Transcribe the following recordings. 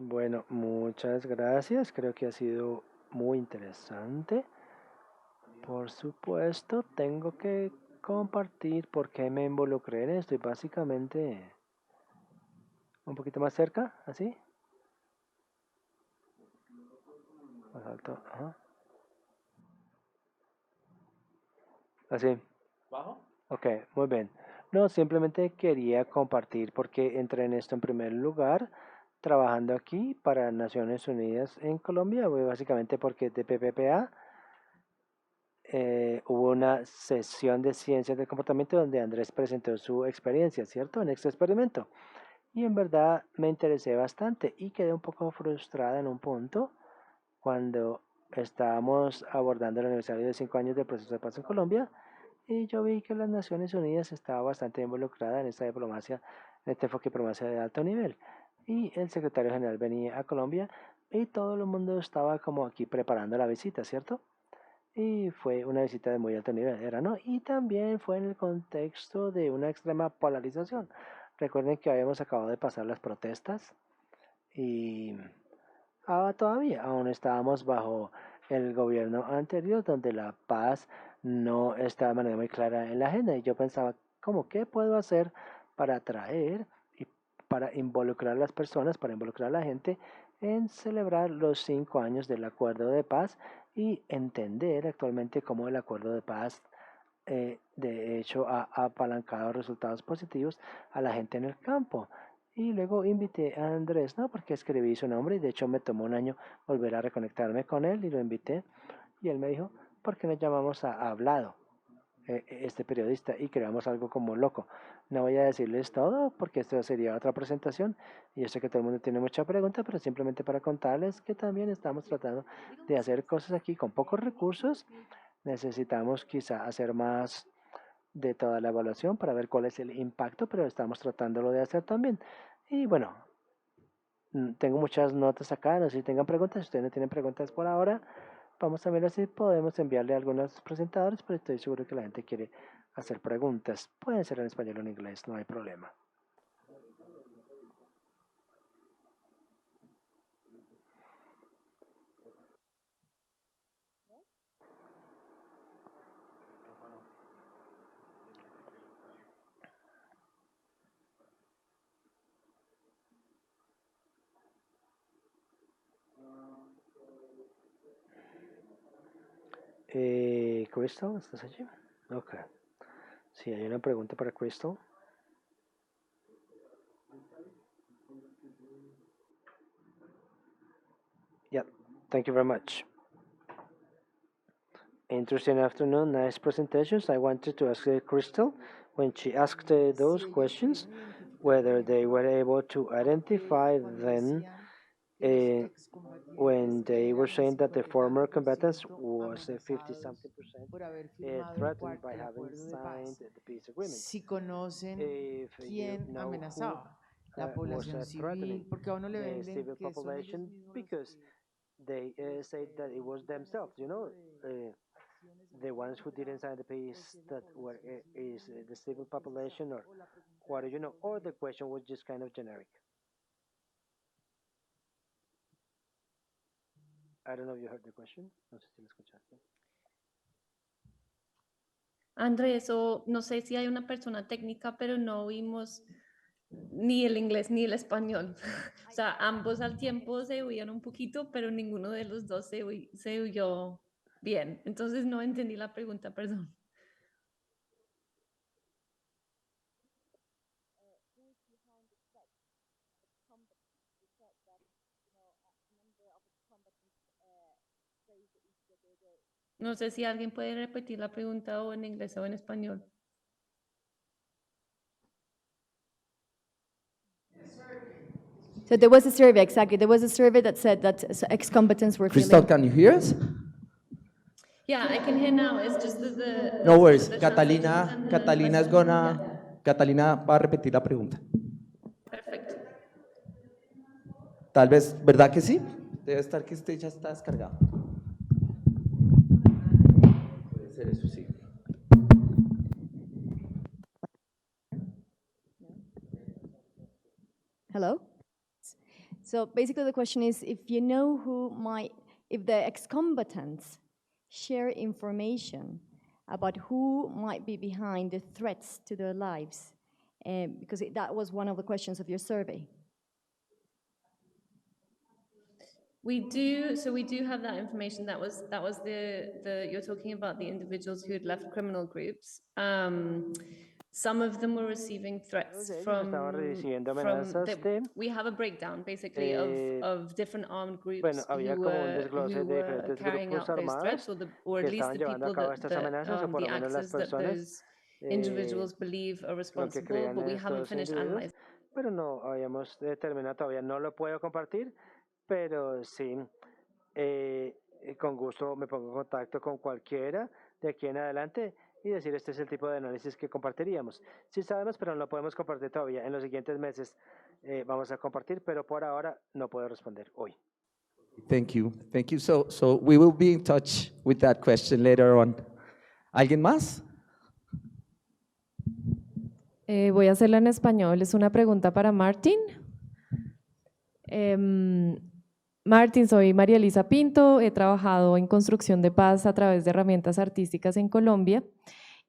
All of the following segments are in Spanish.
Bueno, muchas gracias. Creo que ha sido muy interesante. Por supuesto, tengo que compartir por qué me involucré en esto y básicamente un poquito más cerca, así, más alto, ajá, así. ¿Bajo? Ok, muy bien. No, simplemente quería compartir porque entré en esto en primer lugar, trabajando aquí para Naciones Unidas en Colombia, básicamente porque de PPPA hubo una sesión de ciencias del comportamiento donde Andrés presentó su experiencia, ¿cierto? En este experimento. Y en verdad me interesé bastante y quedé un poco frustrada en un punto cuando estábamos abordando el aniversario de 5 años del proceso de paz en Colombia y yo vi que las Naciones Unidas estaba bastante involucrada en esta diplomacia, en este enfoque de diplomacia de alto nivel. Y el secretario general venía a Colombia y todo el mundo estaba como aquí preparando la visita, ¿cierto? Y fue una visita de muy alto nivel, era, ¿no? Y también fue en el contexto de una extrema polarización. Recuerden que habíamos acabado de pasar las protestas y todavía aún estábamos bajo el gobierno anterior donde la paz no estaba de manera muy clara en la agenda y yo pensaba, ¿cómo qué puedo hacer para atraer y para involucrar a las personas, para involucrar a la gente en celebrar los 5 años del acuerdo de paz y entender actualmente cómo el acuerdo de paz de hecho ha apalancado resultados positivos a la gente en el campo. Y luego invité a Andrés, ¿no? Porque escribí su nombre y de hecho me tomó un año volver a reconectarme con él y lo invité. Y él me dijo, ¿por qué no llamamos a Hablado, este periodista, y creamos algo como loco? No voy a decirles todo porque esto sería otra presentación y yo sé que todo el mundo tiene mucha pregunta, pero simplemente para contarles que también estamos tratando de hacer cosas aquí con pocos recursos. Necesitamos quizá hacer más de toda la evaluación para ver cuál es el impacto, pero estamos tratándolo de hacer también. Y bueno, tengo muchas notas acá, no sé si tengan preguntas, si ustedes no tienen preguntas por ahora, vamos a ver si podemos enviarle a algunos presentadores, pero estoy seguro que la gente quiere hacer preguntas. Pueden ser en español o en inglés, no hay problema. Crystal, ¿estás allí? Ok. Sí, hay una pregunta para Crystal. Yeah, thank you very much. Interesting afternoon, nice presentations. I wanted to ask Crystal, when she asked those questions, whether they were able to identify then uh, when they were saying that the former combatants was 50 something percent threatened by having signed the peace agreement. Si conocen If you quién know who amenazaba la was población threatening civil, porque a uno le the venden civil que son ellos population, mismos los because que they said that it was themselves, acciones en the ones who contra, didn't sign the o peace si es la that were población civil is la the que civil moviliza, population, or o la pregunta what era do you know, sobre or the question was just kind of generic. I don't know if you heard the question. No sé si lo escuchaste. Andrés, o no sé si hay una persona técnica, pero no oímos ni el inglés ni el español. O sea, ambos al tiempo se oían un poquito, pero ninguno de los dos se oyó bien. Entonces no entendí la pregunta, perdón. No sé si alguien puede repetir la pregunta o en inglés o en español. So there was a survey, exactly. There was a survey that said that ex-combatants were Crystal, feeling. can you hear us? Yeah, I can hear now. It's just that No worries. the translator is in Español. Yeah, Catalina va a repetir la pregunta. perfecto. Tal vez, ¿verdad que sí? Debe estar que este ya está descargado. Puede ser eso, sí. Hello? So basically the question is if you know if the ex-combatants share information about who might be behind the threats to their lives, because that was one of the questions of your survey. We do, so we do have that information. That was you're talking about the individuals who had left criminal groups. Some of them were receiving threats Ellos estaban recibiendo from amenazas de, we have a breakdown basically of different armed groups bueno, había who como un were desglose de diferentes carrying grupos out those threats, armados or que at least estaban the llevando a people cabo estas amenazas, o por the lo menos las actors that personas those eh, individuals believe are lo que responsible, creían but we haven't estos finished individuos, analyzing. pero no habíamos determinado todavía, no lo puedo compartir, pero sí, con gusto me pongo en contacto con cualquiera de aquí en adelante y decir este es el tipo de análisis que compartiríamos. Sí sabemos, pero no lo podemos compartir todavía. En los siguientes meses vamos a compartir, pero por ahora no puedo responder hoy. Thank you. Thank you. So we will be in touch with that question later on. ¿Alguien más? Voy a hacerla en español. Es una pregunta para Martín. Martín, soy María Elisa Pinto. He trabajado en construcción de paz a través de herramientas artísticas en Colombia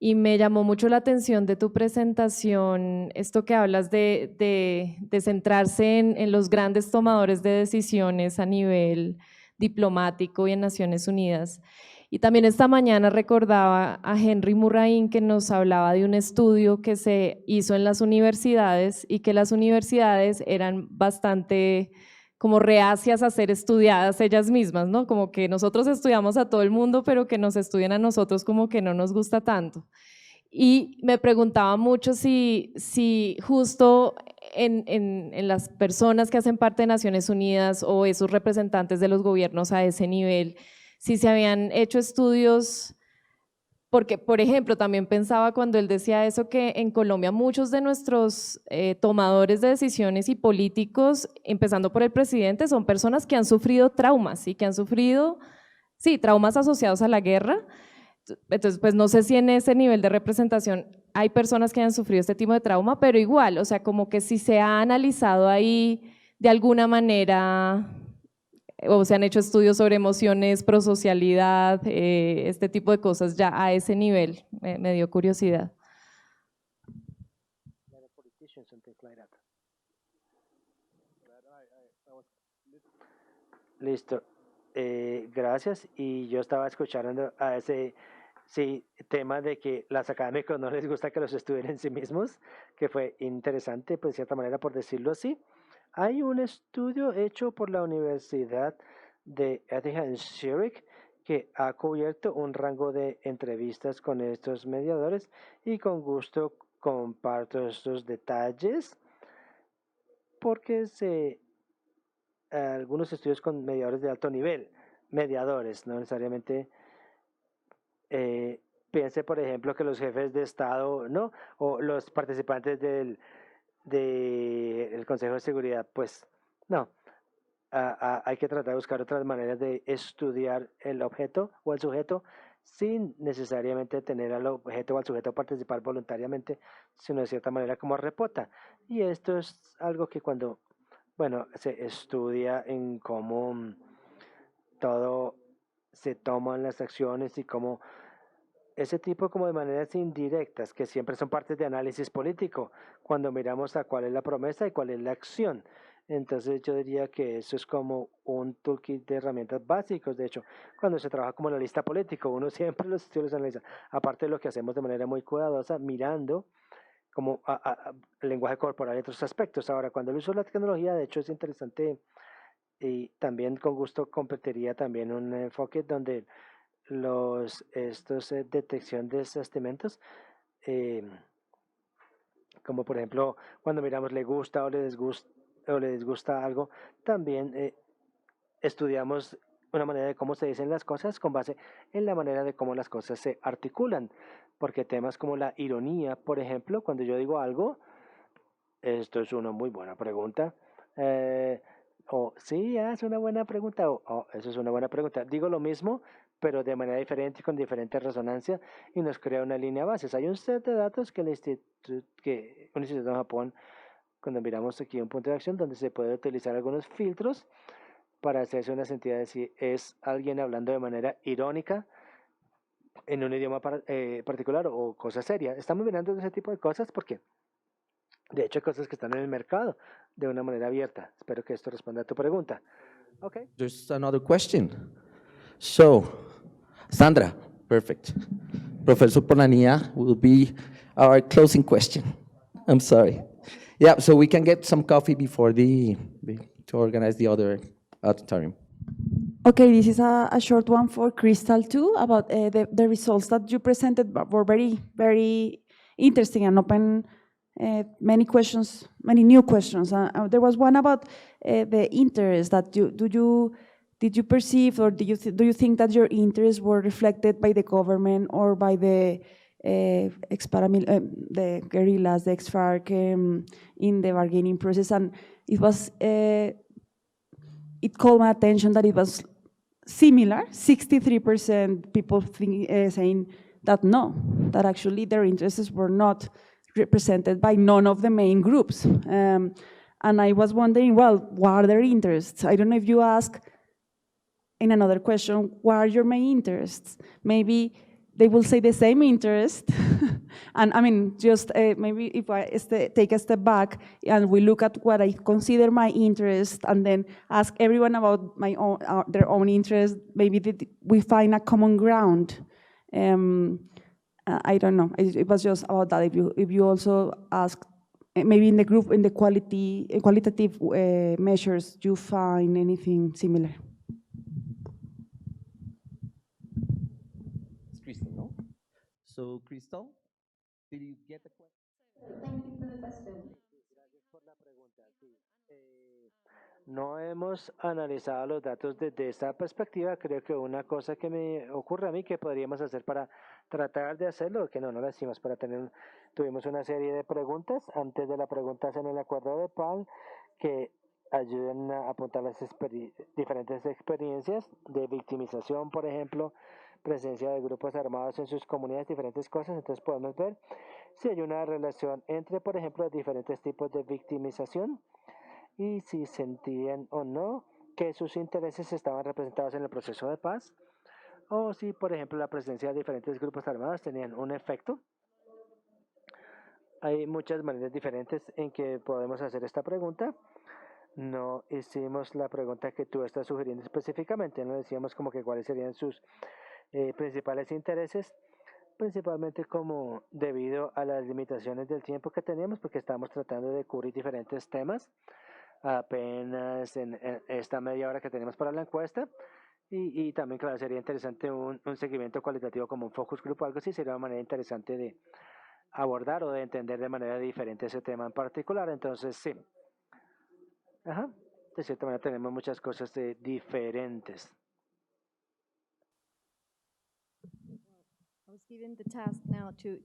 y me llamó mucho la atención de tu presentación, esto que hablas de centrarse en los grandes tomadores de decisiones a nivel diplomático y en Naciones Unidas. Y también esta mañana recordaba a Henry Murraín que nos hablaba de un estudio que se hizo en las universidades y que las universidades eran bastante como reacias a ser estudiadas ellas mismas, ¿no? Como que nosotros estudiamos a todo el mundo, pero que nos estudien a nosotros como que no nos gusta tanto. Y me preguntaba mucho si justo en las personas que hacen parte de Naciones Unidas o esos representantes de los gobiernos a ese nivel, si se habían hecho estudios, porque, por ejemplo, también pensaba cuando él decía eso que en Colombia muchos de nuestros tomadores de decisiones y políticos, empezando por el presidente, son personas que han sufrido traumas y que han sufrido, sí, traumas asociados a la guerra. Entonces, pues no sé si en ese nivel de representación hay personas que hayan sufrido este tipo de trauma, pero igual, o sea, como que si se ha analizado ahí de alguna manera o se han hecho estudios sobre emociones, prosocialidad, este tipo de cosas ya a ese nivel, me dio curiosidad. Listo, gracias. Y yo estaba escuchando a ese tema de que los académicos no les gusta que los estudien en sí mismos, que fue interesante, pues de cierta manera, por decirlo así. Hay un estudio hecho por la Universidad de Etihad Zurich que ha cubierto un rango de entrevistas con estos mediadores y con gusto comparto estos detalles porque algunos estudios con mediadores de alto nivel, mediadores, no necesariamente piense por ejemplo que los jefes de Estado, ¿no? O los participantes del Consejo de Seguridad, pues no, hay que tratar de buscar otras maneras de estudiar el objeto o el sujeto sin necesariamente tener al objeto o al sujeto participar voluntariamente, sino de cierta manera como repota. Y esto es algo que cuando, bueno, se estudia en cómo todo se toman las acciones y cómo ese tipo como de maneras indirectas, que siempre son partes de análisis político, cuando miramos a cuál es la promesa y cuál es la acción. Entonces yo diría que eso es como un toolkit de herramientas básicos. De hecho, cuando se trabaja como analista político, uno siempre los estudios analiza, aparte de lo que hacemos de manera muy cuidadosa, mirando como el lenguaje corporal y otros aspectos. Ahora, cuando el uso de la tecnología, de hecho es interesante y también con gusto competiría también un enfoque donde detección de sedimentos, como por ejemplo cuando miramos le gusta o le disgusta algo, también estudiamos una manera de cómo se dicen las cosas con base en la manera de cómo las cosas se articulan, porque temas como la ironía, por ejemplo, cuando yo digo algo, esto es una muy buena pregunta, o sí, es una buena pregunta, o eso es una buena pregunta, digo lo mismo pero de manera diferente y con diferente resonancia y nos crea una línea base. Hay un set de datos que un instituto en Japón cuando miramos aquí un punto de acción donde se puede utilizar algunos filtros para hacerse una sentida de si es alguien hablando de manera irónica en un idioma particular o cosa seria. Estamos mirando ese tipo de cosas porque de hecho hay cosas que están en el mercado de una manera abierta. Espero que esto responda a tu pregunta. Okay. There's another question. So, Sandra, perfect. Professor Ponania will be our closing question. I'm sorry. Yeah, so we can get some coffee before to organize the other auditorium. Okay, this is a short one for Crystal too, about the results that you presented were very, very interesting and open many questions, many new questions. There was one about the interest that did you perceive, or do you think that your interests were reflected by the government or by the the guerrillas, the ex-FARC, in the bargaining process? And it was, it called my attention that it was similar, 63% people saying that no, that actually their interests were not represented by none of the main groups. And I was wondering, well, what are their interests? I don't know if you ask in another question, what are your main interests? Maybe they will say the same interest. And I mean, just maybe if I take a step back and we look at what I consider my interest and then ask everyone about my own, their own interest, maybe we find a common ground. I don't know. It was just about that. If you also ask, maybe in the group, in the qualitative measures, you find anything similar. It's Crystal, no? So, Crystal, did you get the question? No hemos analizado los datos desde esta perspectiva. Creo que una cosa que me ocurre a mí que podríamos hacer para tratar de hacerlo, que no lo hicimos, tuvimos una serie de preguntas antes de la pregunta en el acuerdo de PAL que ayuden a apuntar las diferentes experiencias de victimización, por ejemplo, presencia de grupos armados en sus comunidades, diferentes cosas. Entonces podemos ver si hay una relación entre, por ejemplo, diferentes tipos de victimización y si sentían o no que sus intereses estaban representados en el proceso de paz, o si, por ejemplo, la presencia de diferentes grupos armados tenían un efecto. Hay muchas maneras diferentes en que podemos hacer esta pregunta. No hicimos la pregunta que tú estás sugiriendo específicamente, no decíamos como que cuáles serían sus principales intereses, principalmente como debido a las limitaciones del tiempo que teníamos, porque estamos tratando de cubrir diferentes temas apenas en esta media hora que tenemos para la encuesta. Y también, claro, sería interesante un seguimiento cualitativo como un focus group o algo así. Sería una manera interesante de abordar o de entender de manera diferente ese tema en particular. Entonces, sí. Ajá. De cierta manera tenemos muchas cosas diferentes. I was given the task now to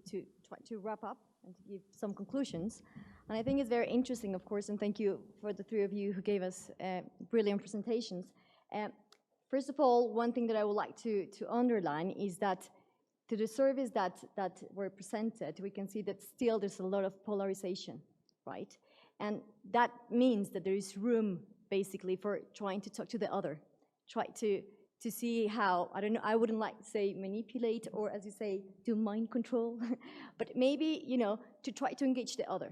try to wrap up and to give some conclusions. And I think it's very interesting, of course, and thank you for the three of you who gave us brilliant presentations. First of all, one thing that I would like to underline is that to the surveys that were presented, we can see that still there's a lot of polarization, right? And that means that there is room, basically, for trying to talk to the other, try to see how, I don't know, I wouldn't like to say manipulate or, as you say, do mind control, but maybe, you know, to try to engage the other.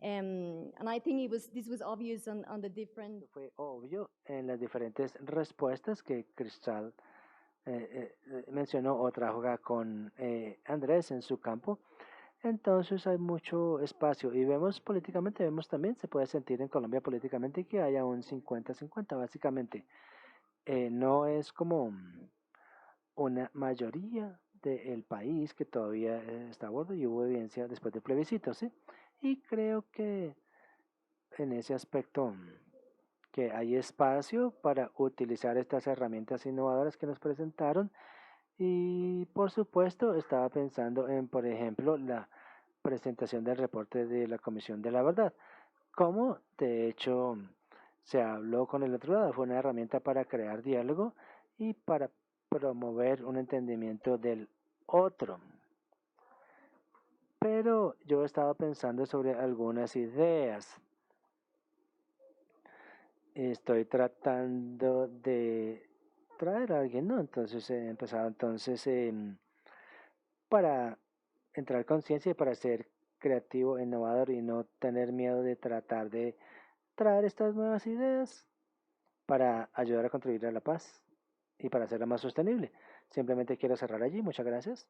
And I think this was obvious on the different... Fue obvio en las diferentes respuestas que Cristal mencionó o trajo con Andrés en su campo. Entonces hay mucho espacio y vemos políticamente, vemos también, se puede sentir en Colombia políticamente que haya un 50-50 básicamente. No es como una mayoría del país que todavía está a bordo y hubo evidencia después del plebiscito, ¿sí? Y creo que en ese aspecto que hay espacio para utilizar estas herramientas innovadoras que nos presentaron y por supuesto estaba pensando en, por ejemplo, la presentación del reporte de la Comisión de la Verdad, como de hecho se habló con el otro lado, fue una herramienta para crear diálogo y para promover un entendimiento del otro. Pero yo estaba pensando sobre algunas ideas. estoy tratando de traer a alguien, ¿no? Entonces he empezado entonces para entrar en conciencia y para ser creativo, innovador y no tener miedo de tratar de traer estas nuevas ideas para ayudar a contribuir a la paz y para hacerla más sostenible. Simplemente quiero cerrar allí. Muchas gracias.